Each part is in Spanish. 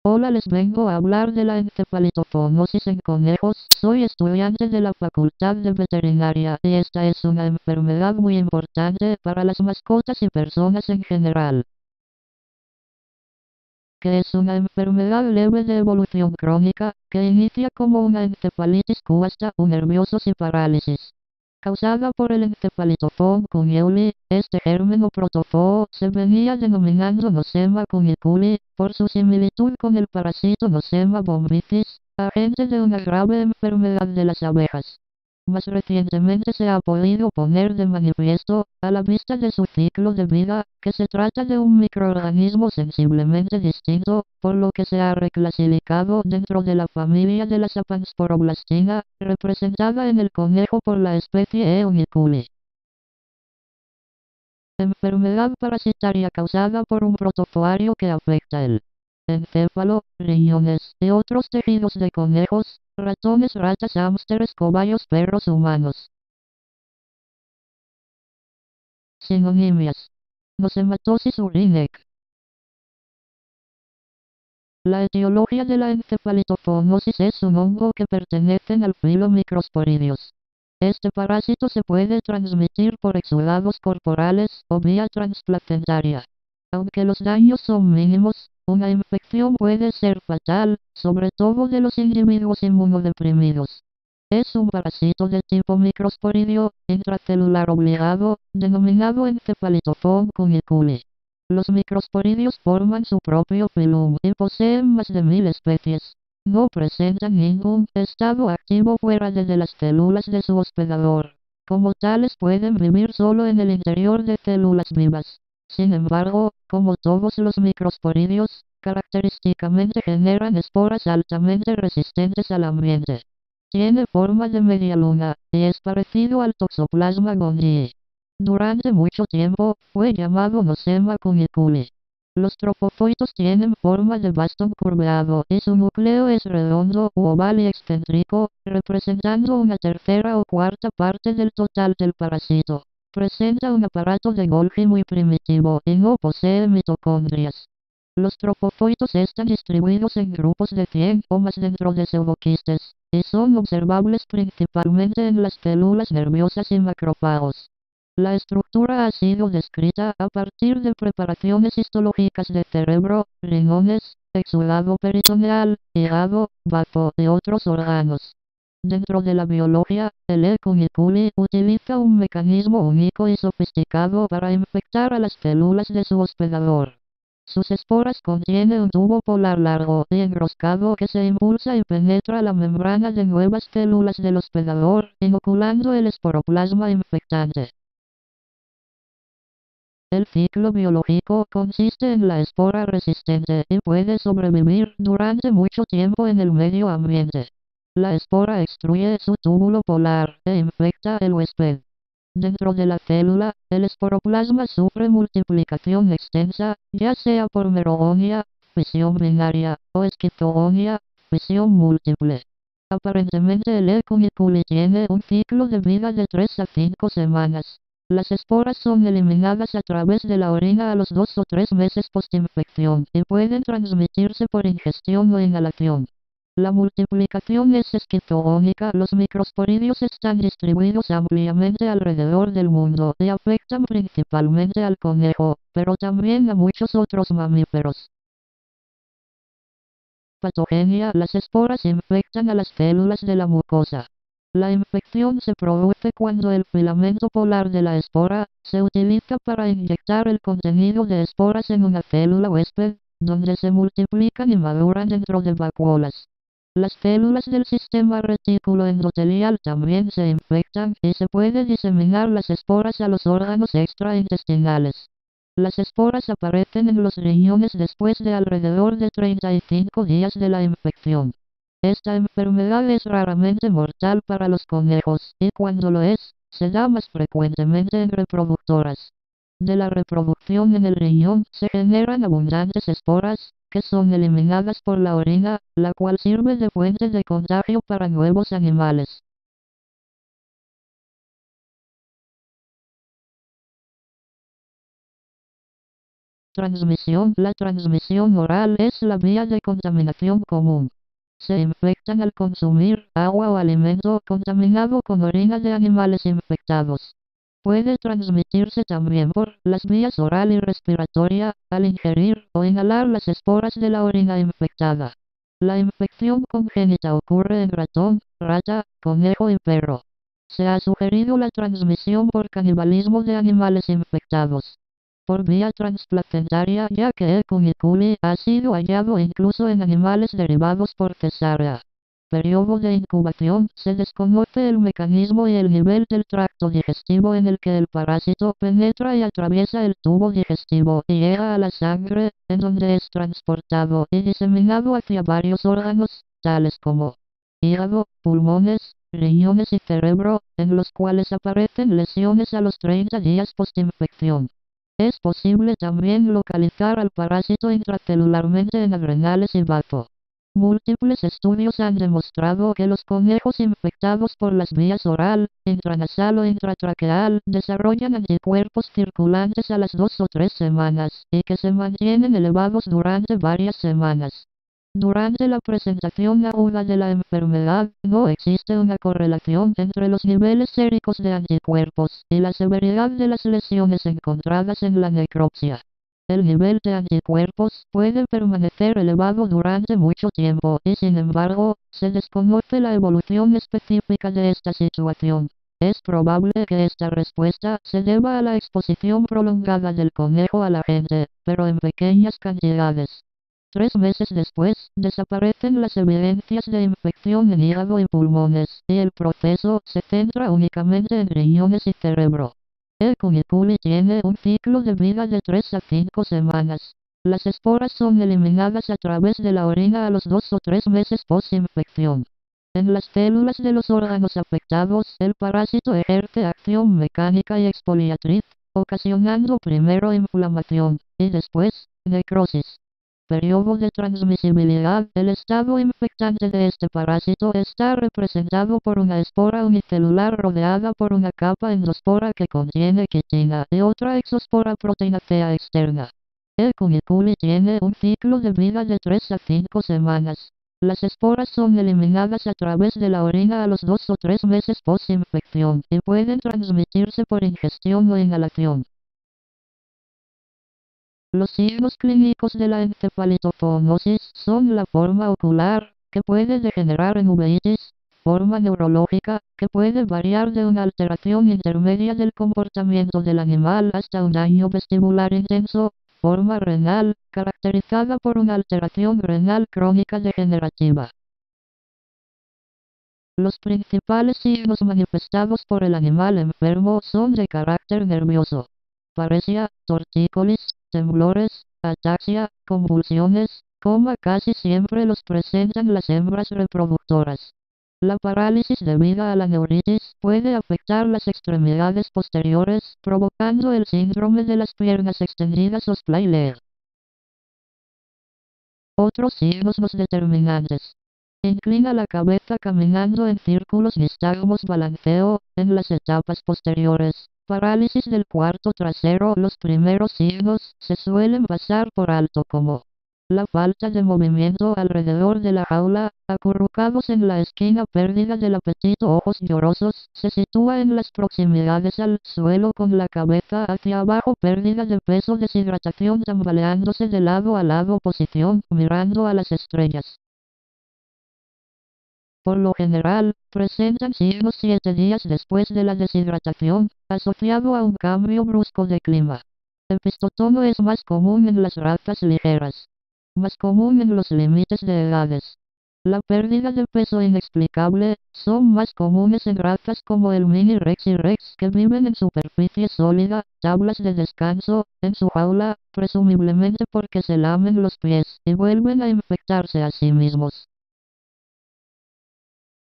Hola, les vengo a hablar de la encefalitofonosis en conejos. Soy estudiante de la Facultad de Veterinaria y esta es una enfermedad muy importante para las mascotas y personas en general, que es una enfermedad leve de evolución crónica, que inicia como una encefalitis hasta un nerviosos y parálisis. Causada por el encefalitofón cuneuli, este germen o protofoo se venía denominando Nosema cuniculi, por su similitud con el parásito Nosema bombicis, agente de una grave enfermedad de las abejas. Más recientemente se ha podido poner de manifiesto, a la vista de su ciclo de vida, que se trata de un microorganismo sensiblemente distinto, por lo que se ha reclasificado dentro de la familia de las Apansporoblastina, representada en el conejo por la especie E. uniculi. Enfermedad parasitaria causada por un protozoario que afecta el encéfalo, riñones y otros tejidos de conejos, ratones, ratas, hámsteres, cobayos, perros, humanos. Sinonimias. Nosematosis urinec. La etiología de la encefalitofonosis es un hongo que pertenecen al filo Microsporidios. Este parásito se puede transmitir por exudados corporales o vía transplacentaria. Aunque los daños son mínimos, una infección puede ser fatal, sobre todo de los individuos inmunodeprimidos. Es un parásito de tipo microsporidio, intracelular obligado, denominado encefalitofón cuniculi. Los microsporidios forman su propio filum y poseen más de 1000 especies. No presentan ningún estado activo fuera de las células de su hospedador. Como tales pueden vivir solo en el interior de células vivas. Sin embargo, como todos los microsporidios, característicamente generan esporas altamente resistentes al ambiente. Tiene forma de media luna, y es parecido al Toxoplasma gondii. Durante mucho tiempo, fue llamado Nosema cuniculi. Los trofozoitos tienen forma de bastón curveado y su núcleo es redondo u oval y excéntrico, representando una tercera o cuarta parte del total del parásito. Presenta un aparato de Golgi muy primitivo y no posee mitocondrias. Los trofozoitos están distribuidos en grupos de 100 o más dentro de pseudoquistes, y son observables principalmente en las células nerviosas y macrófagos. La estructura ha sido descrita a partir de preparaciones histológicas de cerebro, riñones, exudado peritoneal, hígado, bazo y otros órganos. Dentro de la biología, el E. cuniculi utiliza un mecanismo único y sofisticado para infectar a las células de su hospedador. Sus esporas contienen un tubo polar largo y enroscado que se impulsa y penetra la membrana de nuevas células del hospedador, inoculando el esporoplasma infectante. El ciclo biológico consiste en la espora resistente y puede sobrevivir durante mucho tiempo en el medio ambiente. La espora extruye su túbulo polar e infecta el huésped. Dentro de la célula, el esporoplasma sufre multiplicación extensa, ya sea por merogonia, fisión binaria, o esquizogonia, fisión múltiple. Aparentemente el E. cuniculi tiene un ciclo de vida de 3 a 5 semanas. Las esporas son eliminadas a través de la orina a los 2 o 3 meses postinfección y pueden transmitirse por ingestión o inhalación. La multiplicación es esquizogónica. Los microsporidios están distribuidos ampliamente alrededor del mundo y afectan principalmente al conejo, pero también a muchos otros mamíferos. Patogenia. Las esporas infectan a las células de la mucosa. La infección se produce cuando el filamento polar de la espora se utiliza para inyectar el contenido de esporas en una célula huésped, donde se multiplican y maduran dentro de vacuolas. Las células del sistema retículo endotelial también se infectan y se puede diseminar las esporas a los órganos extraintestinales. Las esporas aparecen en los riñones después de alrededor de 35 días de la infección. Esta enfermedad es raramente mortal para los conejos, y cuando lo es, se da más frecuentemente en reproductoras. De la reproducción en el riñón se generan abundantes esporas, que son eliminadas por la orina, la cual sirve de fuente de contagio para nuevos animales. Transmisión. La transmisión oral es la vía de contaminación común. Se infectan al consumir agua o alimento contaminado con orina de animales infectados. Puede transmitirse también por las vías oral y respiratoria, al ingerir o inhalar las esporas de la orina infectada. La infección congénita ocurre en ratón, rata, conejo y perro. Se ha sugerido la transmisión por canibalismo de animales infectados. Por vía transplacentaria, ya que E. cuniculi ha sido hallado incluso en animales derivados por cesárea. Periodo de incubación. Se desconoce el mecanismo y el nivel del tracto digestivo en el que el parásito penetra y atraviesa el tubo digestivo y llega a la sangre, en donde es transportado y diseminado hacia varios órganos, tales como hígado, pulmones, riñones y cerebro, en los cuales aparecen lesiones a los 30 días postinfección. Es posible también localizar al parásito intracelularmente en adrenales y bazo. Múltiples estudios han demostrado que los conejos infectados por las vías oral, intranasal o intratraqueal desarrollan anticuerpos circulantes a las 2 o 3 semanas y que se mantienen elevados durante varias semanas. Durante la presentación aguda de la enfermedad, no existe una correlación entre los niveles séricos de anticuerpos y la severidad de las lesiones encontradas en la necropsia. El nivel de anticuerpos puede permanecer elevado durante mucho tiempo y sin embargo, se desconoce la evolución específica de esta situación. Es probable que esta respuesta se deba a la exposición prolongada del conejo a la gente, pero en pequeñas cantidades. 3 meses después, desaparecen las evidencias de infección en hígado y pulmones, y el proceso se centra únicamente en riñones y cerebro. El cuniculi tiene un ciclo de vida de 3 a 5 semanas. Las esporas son eliminadas a través de la orina a los 2 o 3 meses post-infección. En las células de los órganos afectados, el parásito ejerce acción mecánica y exfoliatriz, ocasionando primero inflamación, y después, necrosis. Periodo de transmisibilidad. El estado infectante de este parásito está representado por una espora unicelular rodeada por una capa endospora que contiene quitina y otra exospora proteínácea externa. El cuniculi tiene un ciclo de vida de 3 a 5 semanas. Las esporas son eliminadas a través de la orina a los 2 o 3 meses post-infección y pueden transmitirse por ingestión o inhalación. Los signos clínicos de la encefalitofoonosis son la forma ocular, que puede degenerar en uveitis, forma neurológica, que puede variar de una alteración intermedia del comportamiento del animal hasta un daño vestibular intenso, forma renal, caracterizada por una alteración renal crónica degenerativa. Los principales signos manifestados por el animal enfermo son de carácter nervioso. Paresia, tortícolis, temblores, ataxia, convulsiones, casi siempre los presentan las hembras reproductoras. La parálisis debida a la neuritis puede afectar las extremidades posteriores, provocando el síndrome de las piernas extendidas o splay leg. Otros signos los determinantes. Inclina la cabeza caminando en círculos nistagmos balanceo, en las etapas posteriores. Parálisis del cuarto trasero. Los primeros signos se suelen pasar por alto como la falta de movimiento alrededor de la jaula, acurrucados en la esquina, pérdida del apetito, ojos llorosos, se sitúa en las proximidades al suelo con la cabeza hacia abajo, pérdida de peso, deshidratación, tambaleándose de lado a lado, posición, mirando a las estrellas. Por lo general, presentan signos 7 días después de la deshidratación, asociado a un cambio brusco de clima. El pistotono es más común en las razas ligeras. Más común en los límites de edades. La pérdida de peso inexplicable son más comunes en razas como el Mini Rex y Rex, que viven en superficie sólida, tablas de descanso, en su jaula, presumiblemente porque se lamen los pies y vuelven a infectarse a sí mismos.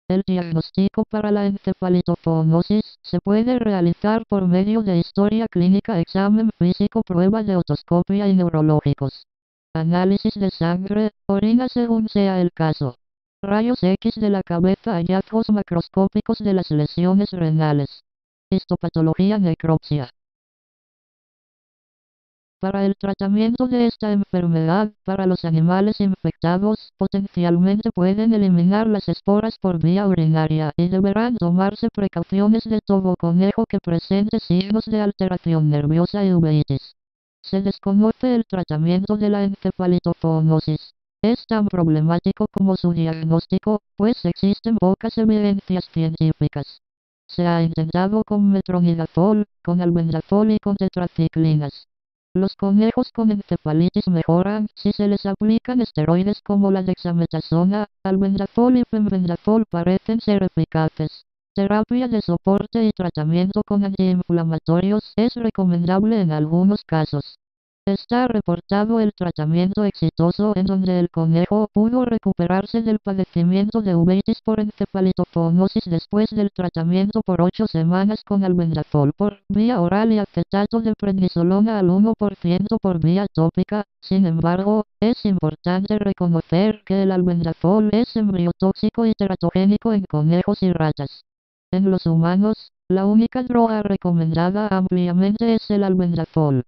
El diagnóstico para la encefalitofoonosis se puede realizar por medio de historia clínica, examen físico, prueba de otoscopia y neurológicos. Análisis de sangre, orina según sea el caso. Rayos X de la cabeza, hallazgos macroscópicos de las lesiones renales. Histopatología, necropsia. Para el tratamiento de esta enfermedad, para los animales infectados, potencialmente pueden eliminar las esporas por vía urinaria y deberán tomarse precauciones de todo conejo que presente signos de alteración nerviosa y uveitis. Se desconoce el tratamiento de la encefalitofoonosis. Es tan problemático como su diagnóstico, pues existen pocas evidencias científicas. Se ha intentado con metronidazol, con albendazol y con tetraciclinas. Los conejos con encefalitis mejoran si se les aplican esteroides como la dexametasona, albendazol y pembendazol parecen ser eficaces. Terapia de soporte y tratamiento con antiinflamatorios es recomendable en algunos casos. Está reportado el tratamiento exitoso en donde el conejo pudo recuperarse del padecimiento de uveitis por encefalitofoonosis después del tratamiento por 8 semanas con albendazol por vía oral y acetato de prednisolona al 1% por vía tópica. Sin embargo, es importante reconocer que el albendazol es embriotóxico y teratogénico en conejos y ratas. En los humanos, la única droga recomendada ampliamente es el albendazol.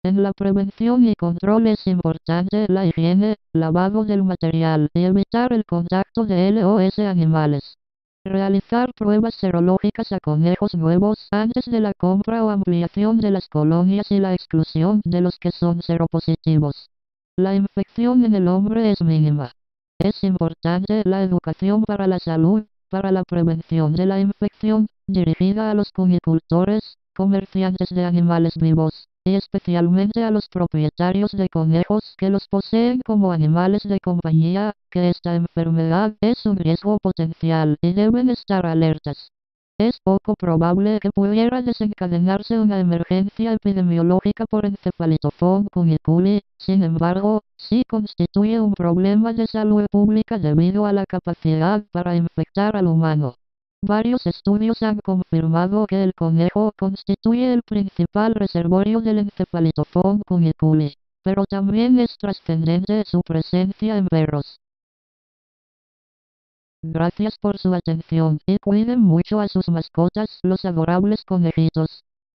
En la prevención y control es importante la higiene, lavado del material y evitar el contacto de los animales. Realizar pruebas serológicas a conejos nuevos antes de la compra o ampliación de las colonias y la exclusión de los que son seropositivos. La infección en el hombre es mínima. Es importante la educación para la salud, para la prevención de la infección, dirigida a los cunicultores, comerciantes de animales vivos, y especialmente a los propietarios de conejos que los poseen como animales de compañía, que esta enfermedad es un riesgo potencial y deben estar alertas. Es poco probable que pudiera desencadenarse una emergencia epidemiológica por encefalitofón cuniculi, sin embargo, sí constituye un problema de salud pública debido a la capacidad para infectar al humano. Varios estudios han confirmado que el conejo constituye el principal reservorio del encefalitofón cuniculi, pero también es trascendente su presencia en perros. Gracias por su atención y cuiden mucho a sus mascotas, los adorables conejitos.